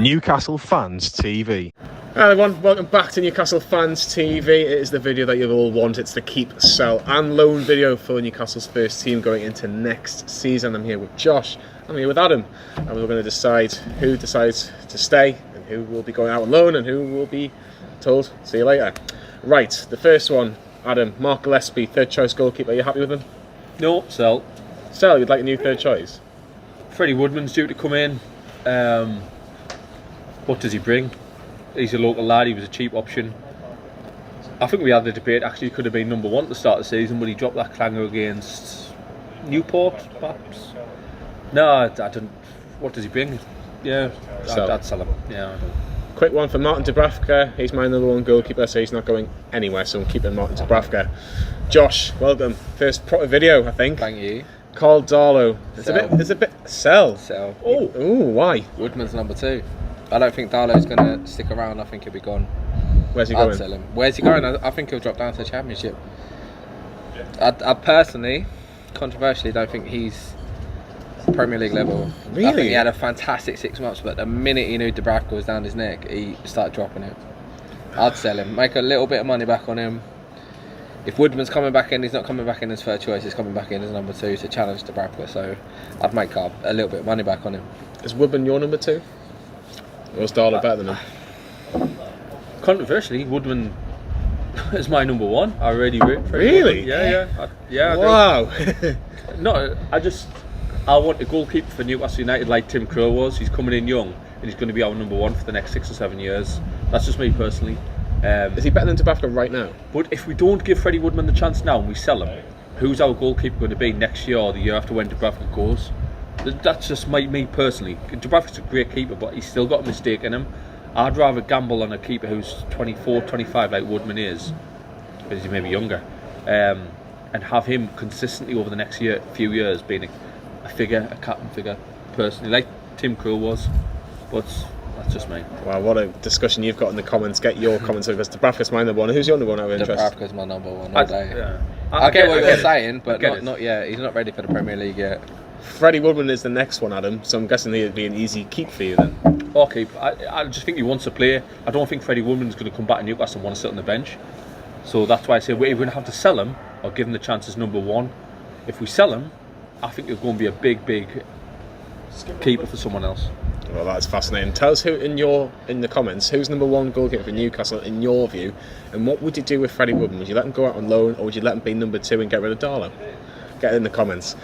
Newcastle Fans TV. Hello everyone, welcome back to Newcastle Fans TV. It is the video that you've all wanted. It's the keep, sell and loan video for Newcastle's first team going into next season. I'm here with Josh, I'm here with Adam, and we're going to decide who decides to stay and who will be going out on loan and who will be told, see you later. Right, the first one, Adam, Mark Gillespie, third choice goalkeeper. Are you happy with him? No, sell. Sell, you'd like a new third choice? Freddie Woodman's due to come in. What does he bring? He's a local lad, he was a cheap option. I think we had the debate, actually he could have been number one at the start of the season, but he dropped that clanger against Newport, perhaps? No, I don't. What does he bring? Yeah, I'd sell him. Yeah, I don't. Quick one for Martin Dubravka. He's my number one goalkeeper, so he's not going anywhere, so I'm keeping Martin Dubravka. Josh, welcome. First proper video, I think. Thank you. Carl Darlow. It's a bit sell. Sell. Oh, why? Woodman's number 2. I don't think Darlow's going to stick around. I think he'll be gone. Where's he I'd going? sell him. Where's he going? I think he'll drop down to the Championship. I personally, controversially, don't think he's Premier League level. Really? I think he had a fantastic 6 months, but the minute he knew Dubravka was down his neck, he started dropping it. I'd sell him. Make a little bit of money back on him. If Woodman's coming back in, he's not coming back in as third choice, he's coming back in as number 2 to challenge Dubravka, so I'd make a little bit of money back on him. Is Woodman your number 2? Or is Darlow better than him? Controversially, Woodman is my number 1. I already rate Freddie Really? Woodman. Yeah. Wow. No, I want a goalkeeper for Newcastle United like Tim Krul was. He's coming in young and he's going to be our number 1 for the next 6 or 7 years. That's just me personally. Is he better than Dubravka right now? But if we don't give Freddie Woodman the chance now and we sell him, who's our goalkeeper going to be next year or the year after when Dubravka goes? That's just me personally. Dubravka's a great keeper, but he's still got a mistake in him. I'd rather gamble on a keeper who's 24, 25 like Woodman is, because he's maybe younger, and have him consistently over the next few years being a figure, a captain figure, personally, like Tim Krul was. But that's just me. Wow, what a discussion you've got in the comments. Get your comments over. Dubravka's my number 1. Who's your number 1 out of interest? Dubravka's my number 1 all day. Yeah. I get what you're saying, but not yet. He's not ready for the Premier League yet. Freddie Woodman is the next one, Adam, so I'm guessing he'd be an easy keep for you then. Okay, I just think he wants to play. I don't think Freddie Woodman's going to come back to Newcastle and want to sit on the bench. So that's why I say we're going to have to sell him or give him the chance as number 1. If we sell him, I think he's going to be a big keeper for someone else. Well, that's fascinating. Tell us who in the comments who's number 1 goalkeeper for Newcastle in your view, and what would you do with Freddie Woodman? Would you let him go out on loan, or would you let him be number 2 and get rid of Darlow? Get it in the comments.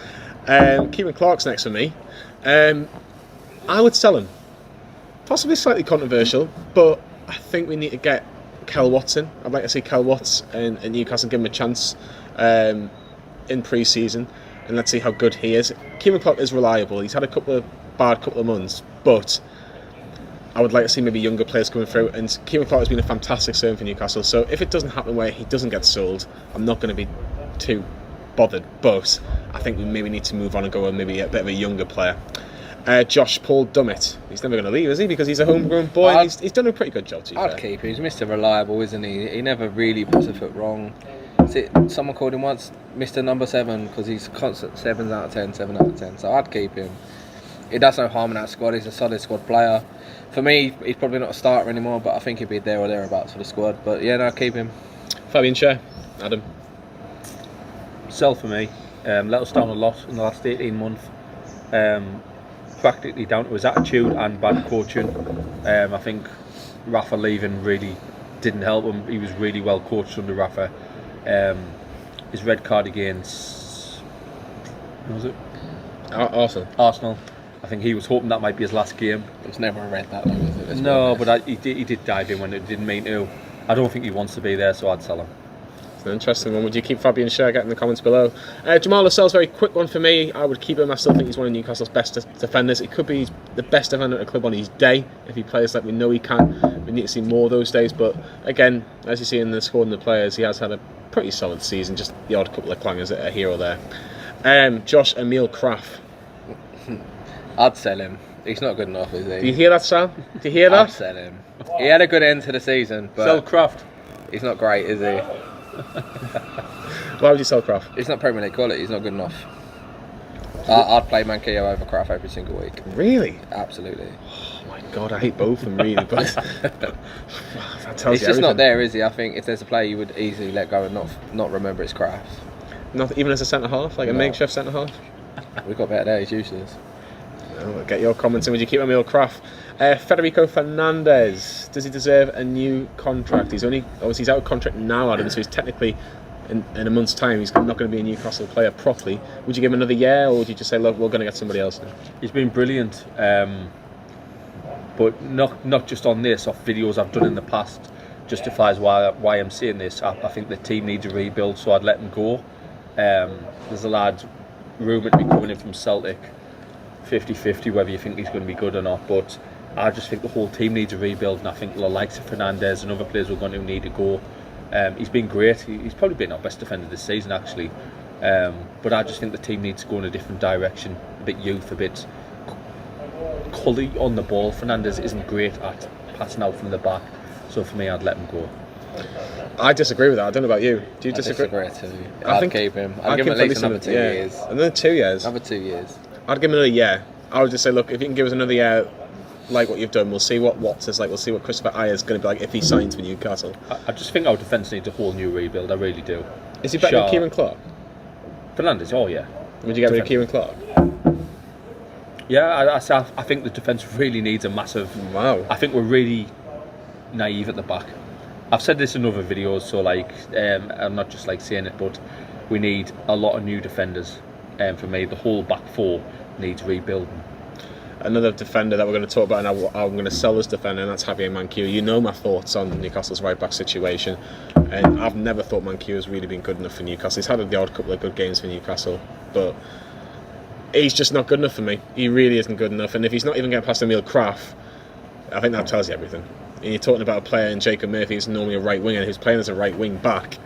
Keegan Clark's next for me. I would sell him. Possibly slightly controversial, but I think we need to get Kel Watson. I'd like to see Kel Watts in Newcastle, give him a chance in pre-season, and let's see how good he is. Keegan Clark is reliable. He's had a bad couple of months, but I would like to see maybe younger players coming through, and Keegan Clark has been a fantastic servant for Newcastle, so if it doesn't happen where he doesn't get sold, I'm not going to be too bothered, but I think we maybe need to move on and go with maybe a bit of a younger player. Josh Paul Dummett, he's never going to leave, is he? Because he's a homegrown boy, and he's done a pretty good job, to be fair. I'd keep him. He's Mr. Reliable, isn't he? He never really puts a foot wrong. Someone called him once Mr. Number 7 because he's constant 7s out of 10, 7 out of 10. So I'd keep him. He does no harm in that squad. He's a solid squad player. For me, he's probably not a starter anymore, but I think he'd be there or thereabouts for the squad. But yeah, no, I'd keep him. Fabian Schär, Adam. Sell for me. Let us down a lot in the last 18 months. Practically down to his attitude and bad coaching. I think Rafa leaving really didn't help him. He was really well coached under Rafa. His red card against, what was it? Arsenal. I think he was hoping that might be his last game. It was never a red, that though, was it? No, but he did dive in when it didn't mean to. I don't think he wants to be there, so I'd sell him. It's an interesting one. Would you keep Fabian Schär? Get in the comments below. Jamal Lascelles, very quick one for me. I would keep him. I still think he's one of Newcastle's best defenders. He could be the best defender at the club on his day if he plays like we know he can. We need to see more of those days, but again, as you see in the squad and the players, he has had a pretty solid season, just the odd couple of clangers that are here or there. Josh Emil Kraft. I'd sell him. He's not good enough, is he? Do you hear that, Sam? Do you hear that? I'd sell him. He had a good end to the season, but Sell Kraft. He's not great, is he? Why would you sell Kraft? He's not Premier League quality. He's not good enough. I'd play Manquillo over Kraft every single week. Really? Absolutely. Oh my my God, I hate both of them really, but that tells It's you just not everything. there, is he? I think if there's a player you would easily let go and not remember his craft. Not even as a centre half, like a No. makeshift centre half. We've got better there. He's useless. No, get your comments in. Would you keep Emil Kraft? Federico Fernandez, does he deserve a new contract? He's he's out of contract now, Adam, so he's technically in a month's time he's not going to be a Newcastle player properly. Would you give him another year, or would you just say, look, we're going to get somebody else now? He's been brilliant, but not just on this. Off videos I've done in the past justifies why I'm saying this. I think the team needs a rebuild, so I'd let him go. There's a lad rumoured to be coming in from Celtic, 50-50 whether you think he's going to be good or not, but I just think the whole team needs a rebuild, and I think the likes of Fernandez and other players are going to need to go. He's been great. He's probably been our best defender this season actually, but I just think the team needs to go in a different direction, a bit youth, a bit cully on the ball. Fernandez isn't great at passing out from the back, so for me I'd let him go. I disagree with that. I don't know about you. Do you disagree? I disagree too. I I'd think- keep him. I'd I'd give him keep at least another 2 yeah. years. Another 2 years. Another 2 years. I'd give him another year. I would just say, look, if you can give us another year, like what you've done, we'll see what Watts is like. We'll see what Christopher Ayer's going to be like if he signs for Newcastle. I just think our defence needs a whole new rebuild. I really do. Is he better than Sure. Kieran Clark? Fernandez, oh yeah. Would you get rid of Kieran Clark? Yeah, I think the defence really needs a massive... Wow. I think we're really naive at the back. I've said this in other videos, so like I'm not just like saying it, but we need a lot of new defenders. For me, the whole back four needs rebuilding. Another defender that we're going to talk about, and I'm going to sell this defender, and that's Javier Manquillo. You know my thoughts on Newcastle's right back situation, and I've never thought Manquillo's really been good enough for Newcastle. He's had the odd couple of good games for Newcastle, but he's just not good enough for me. He really isn't good enough, and if he's not even getting past Emil Kraft, I think that tells you everything. And you're talking about a player in Jacob Murphy who's normally a right winger, who's playing as a right wing back.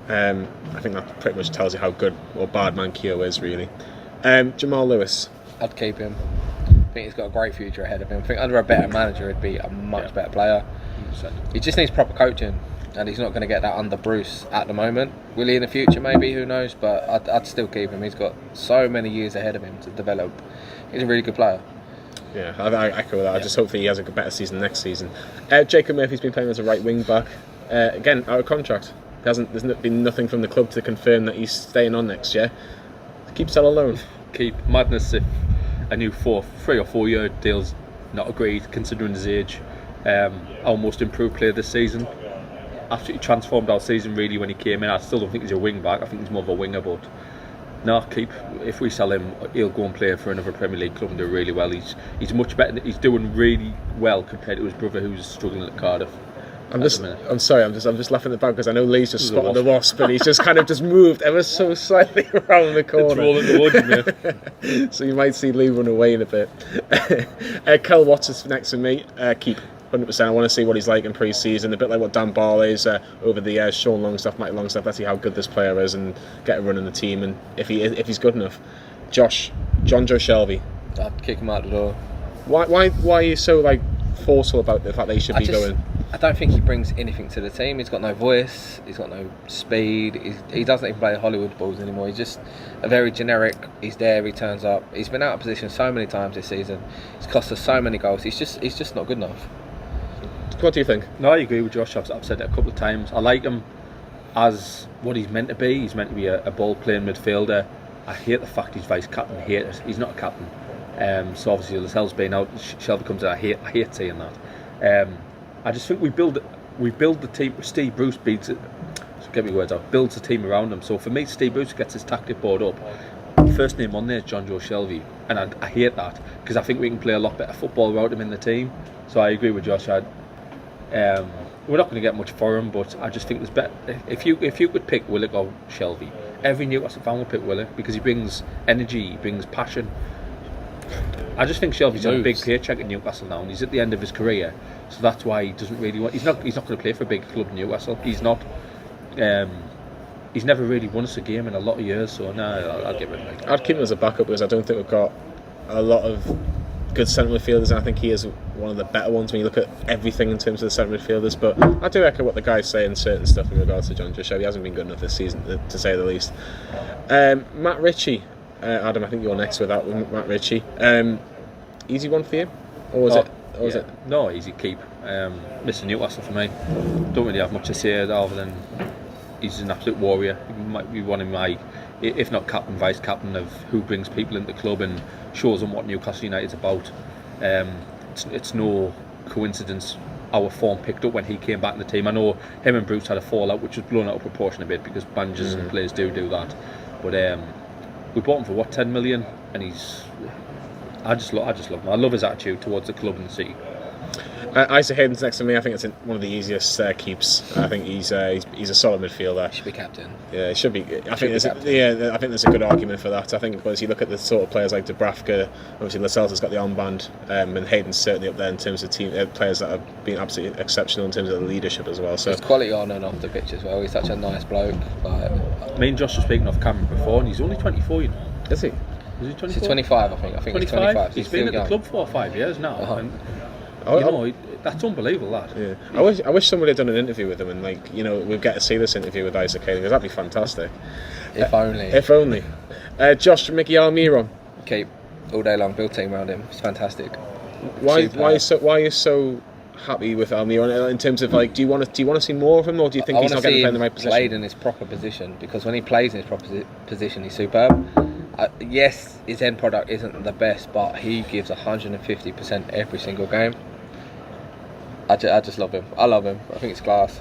I think that pretty much tells you how good or bad Manquillo is, really. Jamal Lewis. I'd keep him. I think he's got a great future ahead of him. I think under a better manager, he'd be a much better player. 100%. He just needs proper coaching, and he's not going to get that under Bruce at the moment. Will he in the future? Maybe, who knows? But I'd still keep him. He's got so many years ahead of him to develop. He's a really good player. Yeah, I echo that. I just hope he has a better season next season. Jacob Murphy's been playing as a right wing back. Again, out of contract. There's been nothing from the club to confirm that he's staying on next year. Keep Sell alone. Keep madness if a new 3 or 4 year deal's not agreed, considering his age. Our most improved player this season. Absolutely transformed our season really when he came in. I still don't think he's a wing back. I think he's more of a winger, but no, keep. If we sell him, he'll go and play for another Premier League club and do really well. He's much better. He's doing really well compared to his brother, who's struggling at Cardiff. I'm sorry. I'm just laughing at the back because I know Lee's just spotted the wasp, and he's just kind of just moved ever so slightly around the corner. It's rolling towards me. So you might see Lee run away in a bit. Kel Watts is next to me. Keep 100%. I want to see what he's like in pre-season. A bit like what Dan Barley is over the years. Sean Longstaff, Matty Longstaff. Let's see how good this player is and get a run in the team. And if he's good enough, John Joe Shelby. I'd kick him out the door. Why are you so like forceful about the fact that he should be going? I don't think he brings anything to the team. He's got no voice. He's got no speed. He doesn't even play Hollywood balls anymore. He's just a very generic. He's there. He turns up. He's been out of position so many times this season. He's cost us so many goals. He's just not good enough. What do you think? No, I agree with Josh. I've said it a couple of times. I like him as what he's meant to be. He's meant to be a ball-playing midfielder. I hate the fact he's vice captain. I hate it. He's not a captain. So obviously Lascelles being out, Shelby comes in. I hate saying that. I just think we build the team. Steve Bruce builds the team around him. So for me, Steve Bruce gets his tactic board up. First name on there is John Joe Shelby, and I hate that because I think we can play a lot better football without him in the team. So I agree with Josh. We're not going to get much for him, but I just think there's better. If you could pick Willock or Shelby, every Newcastle fan would pick Willock because he brings energy, he brings passion. I just think Shelby's on a big paycheck at Newcastle now, and he's at the end of his career, so that's why he doesn't really want. He's not going to play for a big club in Newcastle. He's not. He's never really won us a game in a lot of years, so no, I'll get rid of him. I'd keep him as a backup because I don't think we've got a lot of good centre midfielders, and I think he is one of the better ones when you look at everything in terms of the centre midfielders. But I do echo what the guys say in certain stuff in regards to John Joe Shelby. He hasn't been good enough this season, to say the least. Matt Ritchie. Adam, I think you're next with that one, Matt Ritchie. Easy one for you? Or was it? Or was it? No, easy keep. Mr. Newcastle for me. Don't really have much to say other than he's an absolute warrior. He might be one of my, if not captain, vice captain of who brings people into the club and shows them what Newcastle United's about. It's no coincidence our form picked up when he came back in the team. I know him and Bruce had a fallout which was blown out of proportion a bit because managers and players do that. But we bought him for what, 10 million, and I just love him. I love his attitude towards the club and the city. Isaac Hayden's next to me. I think it's one of the easiest keeps. I think he's a solid midfielder. Should be captain. Yeah, it should be. I think there's a good argument for that. I think because you look at the sort of players like Dubravka, obviously Lascelles has got the armband, and Hayden's certainly up there in terms of team players that have been absolutely exceptional in terms of the leadership as well. So there's quality on and off the pitch as well. He's such a nice bloke. Me and Josh were speaking off camera before, and he's only 24. You know. Is he? Is he 24? He's 25, I think. I think he's 25. He's been at the club 4 or 5 years now. And, that's unbelievable. That. Yeah. I wish somebody had done an interview with him, and we'd get to see this interview with Isaac Hayden because that'd be fantastic. If only. If only. Josh, Mickey Almiron. Keep all day long. Build team around him. It's fantastic. Why are you so happy with Almiron in terms of do you want to see more of him, or do you think he's not getting in the right position? Played in his proper position, because when he plays in his proper position, he's superb. Yes, his end product isn't the best, but he gives 150% every single game. I just love him. I love him. I think it's class.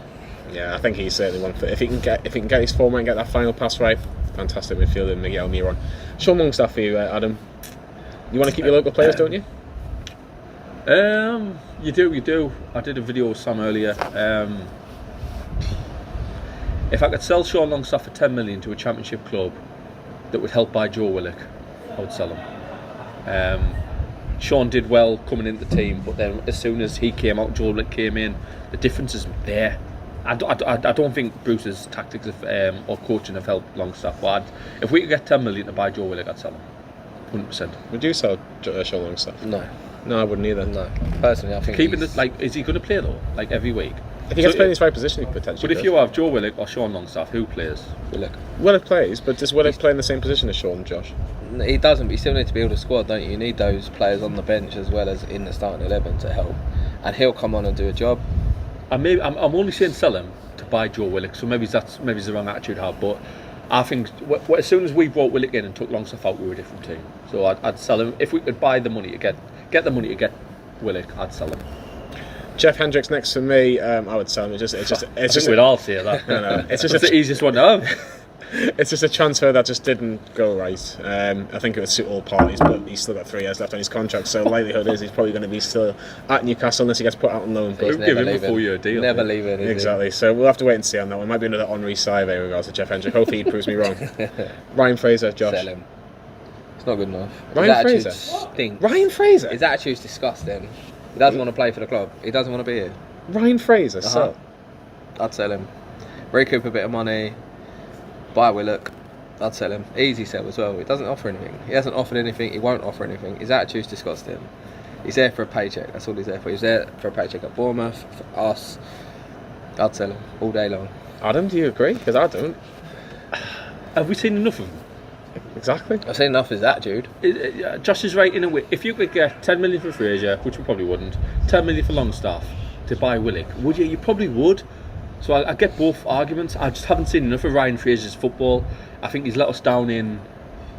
Yeah, I think he's certainly one for. If he can get his form and get that final pass right, fantastic midfielder, Miguel Almiron. Sean Longstaff for you, Adam. You want to keep your local players, don't you? You do. I did a video with Sam earlier. If I could sell Sean Longstaff for 10 million to a championship club that would help buy Joe Willock, I would sell him. Sean did well coming into the team, but then as soon as he came out, Joe Willock came in, the difference is there. I don't think Bruce's tactics or coaching have helped Longstaff, but if we could get 10 million to buy Joe Willock, I'd sell him 100%. Would you sell Sean Longstaff? No, I wouldn't either. No, personally, I think keeping it, is he going to play though, every week? If he gets played in his right position, he potentially. But if you have Joe Willock or Sean Longstaff, who plays? Willock plays, but does Willock play in the same position as Sean, Josh? He doesn't, but you still need to build a squad, don't you? You need those players on the bench as well as in the starting 11 to help, and he'll come on and do a job. I'm only saying sell him to buy Joe Willock, so maybe it's the wrong attitude to have, but I think as soon as we brought Willock in and took Longstaff out, we were a different team. So I'd sell him if we could buy the money to get the money to get Willock. I'd sell him. Jeff Hendricks next to me. I would sell him. It's just we'd all say that. No, it's just the easiest one to have. It's just a transfer that just didn't go right. I think it would suit all parties, but he's still got 3 years left on his contract, so likelihood is he's probably going to be still at Newcastle unless he gets put out on loan. But give him a 4-year deal. Never leave it. Exactly. So we'll have to wait and see on that one. Might be another Henri Saive in regards to Jeff Hendricks. Hopefully he proves me wrong. Ryan Fraser, Josh. Sell him. It's not good enough. Ryan Fraser. Stinks. Ryan Fraser. His attitude's disgusting. He doesn't want to play for the club. He doesn't want to be here. Ryan Fraser. Sell. I'd sell him. Recoup a bit of money. Buy Willock. I'd sell him. Easy sell as well. He doesn't offer anything. He hasn't offered anything. He won't offer anything. His attitude's disgusting. He's there for a paycheck. That's all he's there for. He's there for a paycheck at Bournemouth, for us. I'd sell him all day long. Adam, do you agree? Because I don't. Have we seen enough of him? Exactly. I've seen enough of his attitude. Josh is right in a way. If you could get 10 million for Fraser, which we probably wouldn't, 10 million for Longstaff to buy Willock, would you? You probably would. So I get both arguments. I just haven't seen enough of Ryan Fraser's football. I think he's let us down in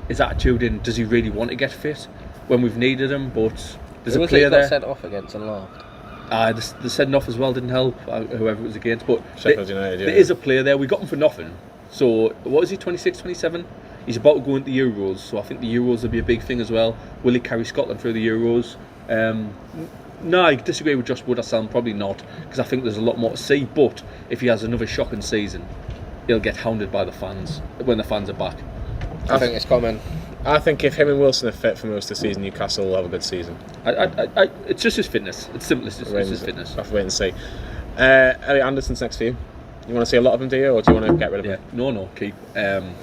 his attitude. In does he really want to get fit when we've needed him? But there's a player there. Sent off against and laughed. The sending off as well didn't help. Whoever it was against, but Sheffield United. There is a player there. We got him for nothing. So what is he? 26, 27. He's about to go into the Euros. So I think the Euros will be a big thing as well. Will he carry Scotland through the Euros? No, I disagree with Josh Wood. I sell him probably not, because I think there's a lot more to see. But if he has another shocking season, he'll get hounded by the fans when the fans are back. I think it's common. I think if him and Wilson are fit for most of the season, Newcastle will have a good season. It's just his fitness. It's simple as it's his fitness. I'll have to wait and see. Elliot Anderson's next for you. You want to see a lot of him, do you, or do you want to get rid of him? No, keep.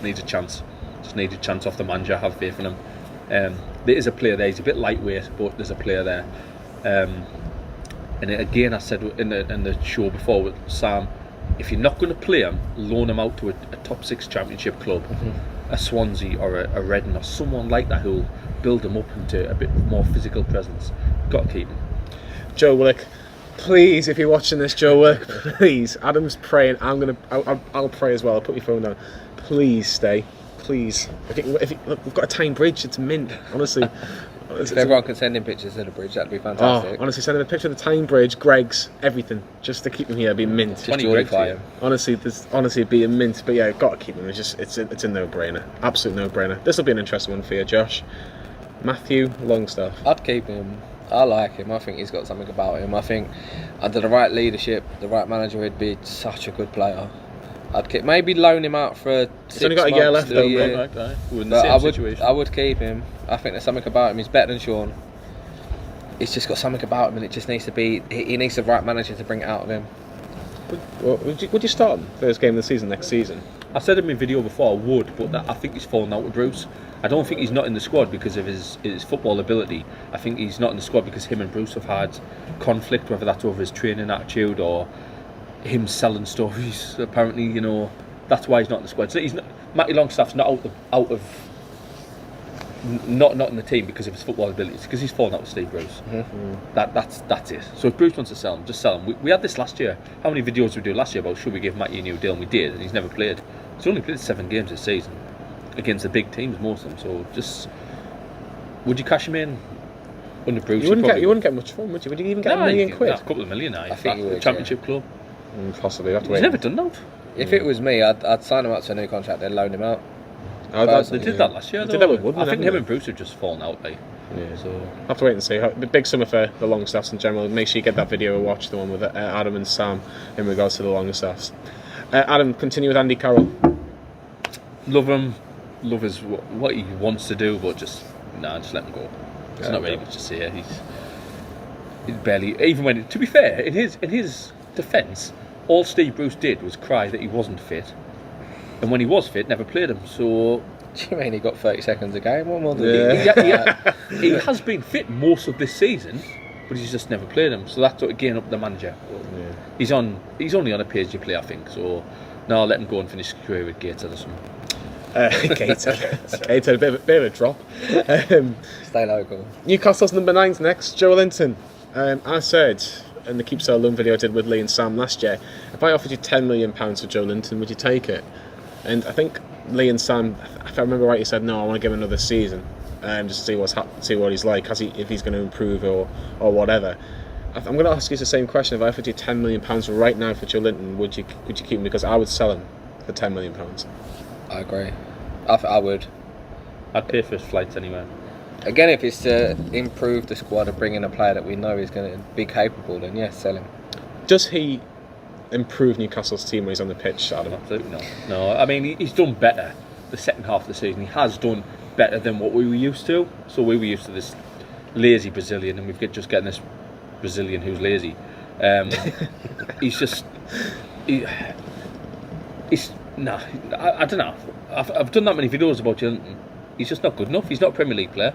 Needs a chance. Just need a chance off the manager. Have faith in him. There is a player there. He's a bit lightweight, but there's a player there. And again, I said in the show before with Sam, if you're not going to play him, loan him out to a top 6 championship club, a Swansea or a Reading or someone like that who'll build him up into a bit more physical presence. Got to keep him. Joe Willock. Please, if you're watching this, Joe Willock, please. Adam's praying. I'll pray as well. I'll put your phone down. Please stay. Please. Look, we've got a Tyne Bridge. It's mint. Honestly. If everyone can send in pictures of the bridge, that'd be fantastic. Oh, honestly, sending a picture of the Tyne Bridge, Greg's, everything, just to keep him here, it'd be mint. Just glorify him. Honestly, it'd be a mint. But yeah, got to keep him. It's a no-brainer, absolute no-brainer. This will be an interesting one for you, Josh. Matthew Longstaff. I'd keep him. I like him. I think he's got something about him. I think under the right leadership, the right manager, he'd be such a good player. I'd keep, maybe loan him out for 6 months. He's only got a year left, though. I would keep him. I think there's something about him. He's better than Sean. He's just got something about him, and it just needs to be. He needs the right manager to bring it out of him. Would you start him first game of the season next season? I said in my video before I would, but I think he's fallen out with Bruce. I don't think he's not in the squad because of his football ability. I think he's not in the squad because him and Bruce have had conflict, whether that's over his training attitude or him selling stories. Apparently, you know, that's why he's not in the squad. So Matty Longstaff's not not in the team because of his football abilities, because he's fallen out with Steve Bruce. That's it. So if Bruce wants to sell him, just sell him. We had this last year. How many videos did we do last year about should we give Matty a new deal? And we did, and he's never played. He's only played 7 games this season against the big teams, most of them. So just, would you cash him in under Bruce? You wouldn't get much fun, would you? Would you even get £1 million? A couple of million. I think you would. Championship club. Possibly. He's never done that. If it was me, I'd sign him up to a new contract, then loan him out. They did that last year. They did that with Woodman. I think him and Bruce have just fallen out. So have to wait and see. Big summer for the Longstaffs in general. Make sure you get that video and watch the one with Adam and Sam in regards to the Longstaffs. Adam, continue with Andy Carroll. Love him. Love is what he wants to do, but just let him go. There's not really much to say. He's barely, even when. To be fair, in his defence, all Steve Bruce did was cry that he wasn't fit. And when he was fit, never played him. So, do you mean he got 30 seconds a game? What more he has been fit most of this season, but he's just never played him. So that's again up to the manager. He's only on a pay-as-you-play, I think. So now I'll let him go and finish his career with Gateshead or something. Gateshead, a bit of a drop. Stay local. Newcastle's number 9's next, Joe Linton. I said in the Keep Sale Loan video I did with Lee and Sam last year, if I offered you £10 million for Joe Linton, would you take it? And I think Lee and Sam, if I remember right, he said no, I want to give him another season, just to see what he's like, if he's going to improve or whatever. I'm going to ask you the same question. If I offered you £10 million right now for Joe Linton, would you keep him? Because I would sell him for £10 million. I agree. I would. I'd pay for his flights anyway. Again, if it's to improve the squad and bring in a player that we know is going to be capable, then yes, sell him. Does he improve Newcastle's team when he's on the pitch, Adam? Absolutely no. I mean, he's done better the second half of the season. He has done better than what we were used to. So we were used to this lazy Brazilian, and we've just getting this Brazilian who's lazy. He's I don't know. I've done that many videos about him. He's just not good enough. He's not a Premier League player.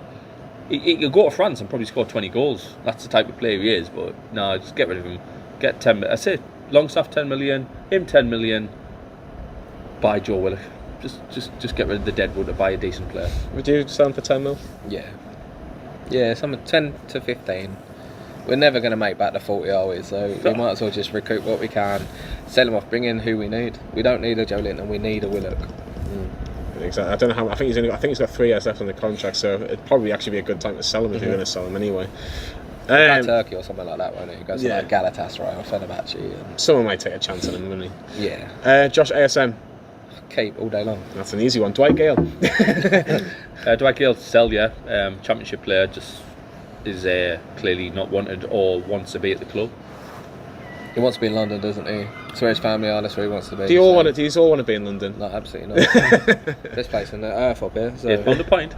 He could go to France and probably score 20 goals. That's the type of player he is. But no, just get rid of him. Get 10 million. I say Longstaff 10 million, him 10 million. Buy Joe Willock. Just get rid of the deadwood to buy a decent player. Would you sell him for 10 mil? Yeah, some 10 to 15. We're never going to make back the 40, are we? So we might as well just recoup what we can, sell him off, bring in who we need. We don't need a Joe Linton, we need a Willock. Exactly. I don't know how. I think he's got 3 years left on the contract, so it'd probably actually be a good time to sell him if you're going to sell him anyway. Turkey or something like that, won't it? He goes to like Galatasaray or Fenerbahce. Someone might take a chance on him, wouldn't he? Yeah. Josh ASM. Keep all day long. That's an easy one. Dwight Gale. Dwight Gale to sell, championship player, just is clearly not wanted or wants to be at the club. He wants to be in London, doesn't he? That's where his family are, that's where he wants to be. Do you all want to be in London? No, absolutely not. This place on the earth up here. So. On the point.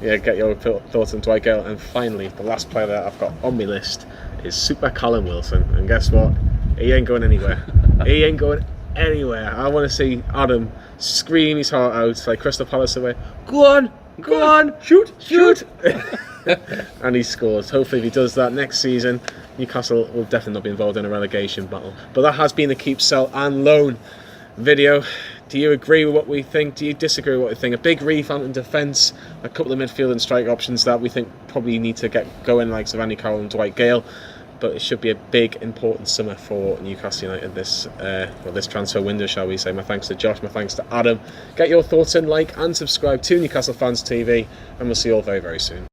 Yeah, get your thoughts on Dwight Gale. And finally, the last player that I've got on my list is Super Callum Wilson. And guess what? He ain't going anywhere. He ain't going anywhere. I want to see Adam scream his heart out like Crystal Palace away. Go on, shoot. And he scores. Hopefully if he does that next season, Newcastle will definitely not be involved in a relegation battle. But that has been the Keep, Sell and Loan video. Do you agree with what we think? Do you disagree with what we think? A big revamp in defence, a couple of midfield and strike options that we think probably need to get going, like Andy Carroll and Dwight Gale. But it should be a big, important summer for Newcastle United this transfer window, shall we say. My thanks to Josh, my thanks to Adam. Get your thoughts in, like and subscribe to Newcastle Fans TV, and we'll see you all very, very soon.